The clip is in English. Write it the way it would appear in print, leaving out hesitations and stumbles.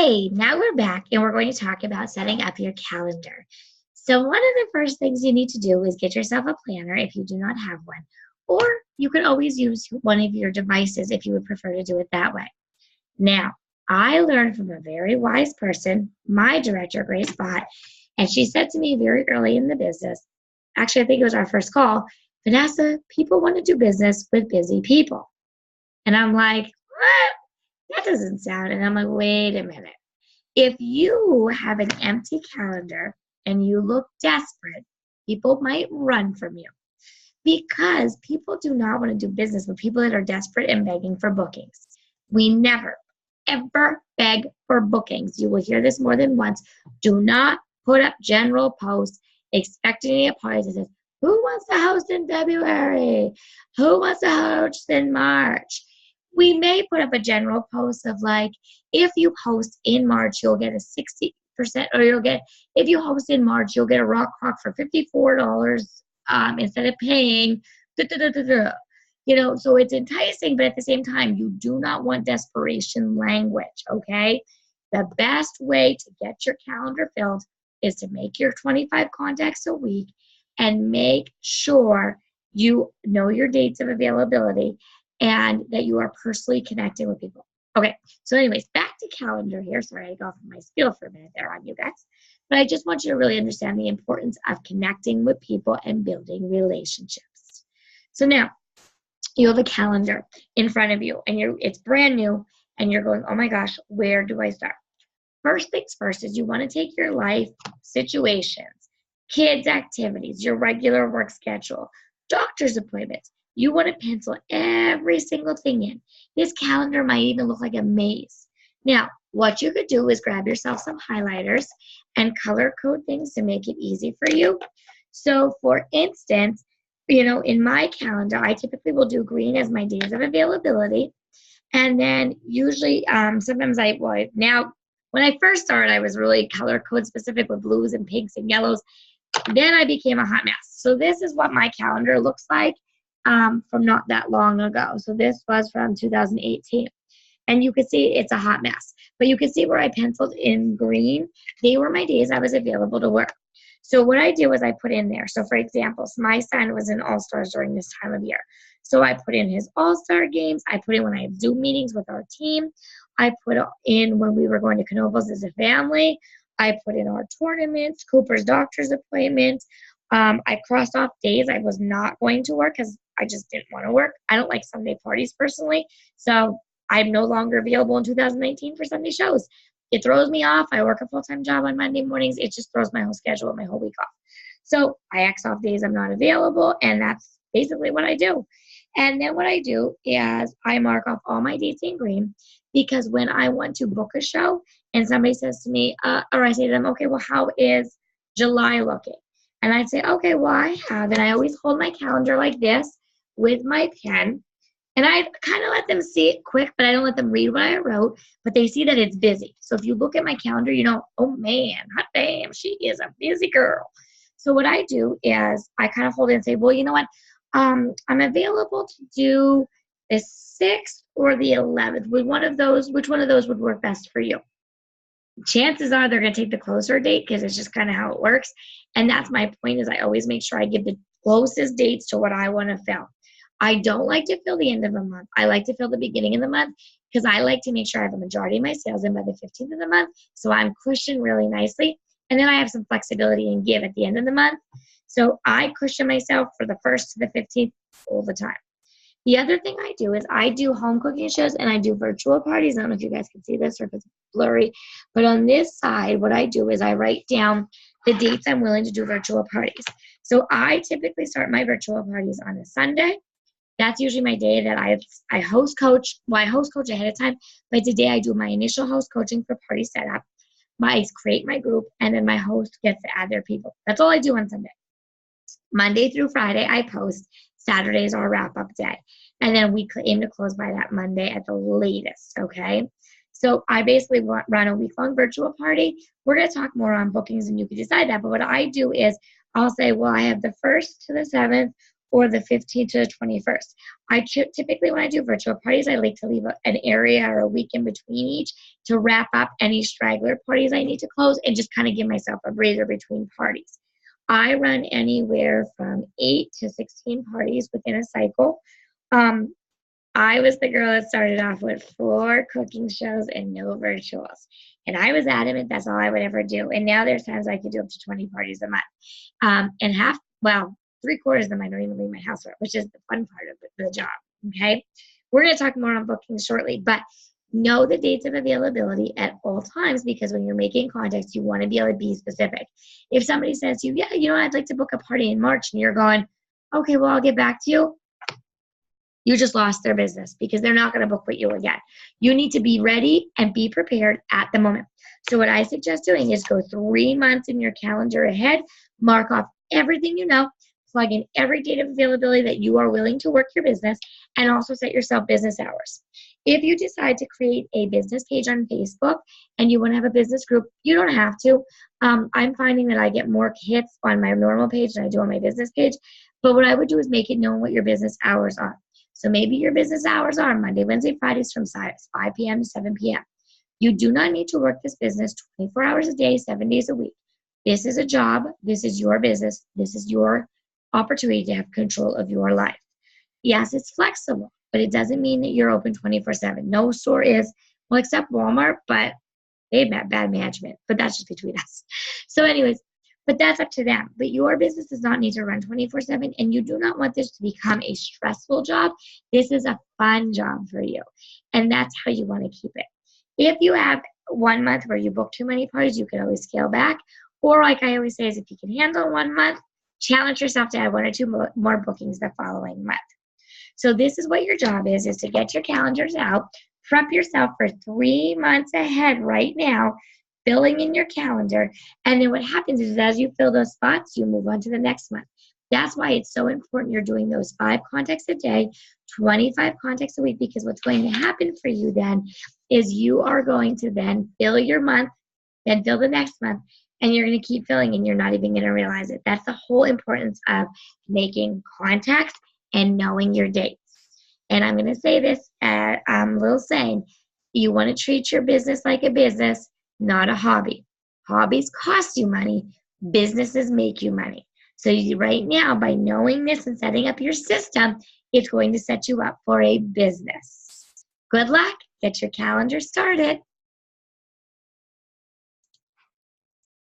Hey, now we're back and we're going to talk about setting up your calendar. So, one of the first things you need to do is get yourself a planner if you do not have one, or you could always use one of your devices if you would prefer to do it that way. Now, I learned from a very wise person, my director, Grace Bott, and she said to me very early in the business, actually, I think it was our first call, Vanessa, people want to do business with busy people. And I'm like, what? That doesn't sound. And I'm like, wait a minute. If you have an empty calendar and you look desperate, people might run from you because people do not want to do business with people that are desperate and begging for bookings. We never, ever beg for bookings. You will hear this more than once. Do not put up general posts expecting any parties that says, who wants to host in February? Who wants to host in March? We may put up a general post of like, if you host in March, you'll get a 60%, or if you host in March, you'll get a rock crock for $54 instead of paying, da, da, da, da, da. So it's enticing, but at the same time, you do not want desperation language, okay? The best way to get your calendar filled is to make your 25 contacts a week and make sure you know your dates of availability and that you are personally connecting with people. Okay, so anyways, back to calendar here. Sorry, I got off my spiel for a minute there on you guys. But I just want you to really understand the importance of connecting with people and building relationships. So now, you have a calendar in front of you, and it's brand new, and you're going, oh my gosh, where do I start? First things first is you want to take your life situations, kids' activities, your regular work schedule, doctor's appointments. You want to pencil every single thing in. This calendar might even look like a maze. Now, what you could do is grab yourself some highlighters and color code things to make it easy for you. So, for instance, in my calendar, I typically will do green as my days of availability. And then usually, sometimes now, when I first started, I was really color code specific with blues and pinks and yellows. Then I became a hot mess. So this is what my calendar looks like from not that long ago. So this was from 2018. And you can see it's a hot mess. But you can see where I penciled in green. They were my days I was available to work. So what I do is I put in there. So for example, my son was in All-Stars during this time of year. So I put in his All-Star games. I put in when I have Zoom meetings with our team. I put in when we were going to Canovas as a family. I put in our tournaments, Cooper's doctor's appointments. I crossed off days I was not going to work because I just didn't want to work. I don't like Sunday parties personally. So I'm no longer available in 2019 for Sunday shows. It throws me off. I work a full-time job on Monday mornings. It just throws my whole schedule and my whole week off. So I X off days I'm not available, and that's basically what I do. And then what I do is I mark off all my dates in green, because when I want to book a show and somebody says to me, or I say to them, okay, well, how is July looking? And I'd say, okay, well, I have, and I always hold my calendar like this with my pen. And I kind of let them see it quick, but I don't let them read what I wrote, but they see that it's busy. So if you look at my calendar, oh man, hot damn, she is a busy girl. So what I do is I kind of hold it and say, well, you know what? I'm available to do the 6th or the 11th. Which one of those would work best for you? Chances are they're going to take the closer date because it's just kind of how it works. And that's my point, is I always make sure I give the closest dates to what I want to fill. I don't like to fill the end of a month. I like to fill the beginning of the month because I like to make sure I have a majority of my sales in by the 15th of the month. So I'm cushioned really nicely. And then I have some flexibility and give at the end of the month. So I cushion myself for the 1st to the 15th all the time. The other thing I do is I do home cooking shows and I do virtual parties. I don't know if you guys can see this or if it's blurry, but on this side, what I do is I write down the dates I'm willing to do virtual parties. So I typically start my virtual parties on a Sunday. That's usually my day that I host coach. Well, I host coach ahead of time, but today I do my initial host coaching for party setup. I create my group, and then my host gets to add their people. That's all I do on Sunday. Monday through Friday, I post. Saturday is our wrap-up day. And then we aim to close by that Monday at the latest, okay? So I basically run a week-long virtual party. We're going to talk more on bookings, and you can decide that. But what I do is I'll say, well, I have the 1st to the 7th, or the 15th to the 21st. Typically, when I do virtual parties, I like to leave an area or a week in between each to wrap up any straggler parties I need to close and just kind of give myself a breather between parties. I run anywhere from 8 to 16 parties within a cycle. I was the girl that started off with 4 cooking shows and no virtuals. And I was adamant that's all I would ever do. And now there's times I could do up to 20 parties a month. And three-quarters of them I don't even leave my house for, which is the fun part of the job, okay? We're going to talk more on bookings shortly, but know the dates of availability at all times, because when you're making contacts, you want to be able to be specific. If somebody says to you, yeah, I'd like to book a party in March, and you're going, okay, well, I'll get back to you. You just lost their business because they're not going to book with you again. You need to be ready and be prepared at the moment. So what I suggest doing is go 3 months in your calendar ahead, mark off everything you know, plug in every date of availability that you are willing to work your business, and also set yourself business hours. If you decide to create a business page on Facebook and you want to have a business group, you don't have to. I'm finding that I get more hits on my normal page than I do on my business page. But what I would do is make it known what your business hours are. So maybe your business hours are Monday, Wednesday, Fridays from 5 p.m. to 7 p.m. You do not need to work this business 24 hours a day, 7 days a week. This is a job. This is your business. This is your opportunity to have control of your life. Yes, it's flexible, but it doesn't mean that you're open 24/7. No store is, well, except Walmart, but they have bad management. But that's just between us. So anyways, but that's up to them. But your business does not need to run 24/7, and you do not want this to become a stressful job. This is a fun job for you, and that's how you want to keep it. If you have 1 month where you book too many parties, you can always scale back. Or like I always say, is if you can handle 1 month, challenge yourself to add 1 or 2 more bookings the following month. So this is what your job is to get your calendars out, prep yourself for 3 months ahead right now, filling in your calendar. And then what happens is as you fill those spots, you move on to the next month. That's why it's so important you're doing those 5 contacts a day, 25 contacts a week, because what's going to happen for you then is you are going to then fill your month, then fill the next month, and you're going to keep filling and you're not even going to realize it. That's the whole importance of making contacts and knowing your dates. And I'm going to say this, little saying, you want to treat your business like a business, not a hobby. Hobbies cost you money. Businesses make you money. So right now, by knowing this and setting up your system, it's going to set you up for a business. Good luck. Get your calendar started.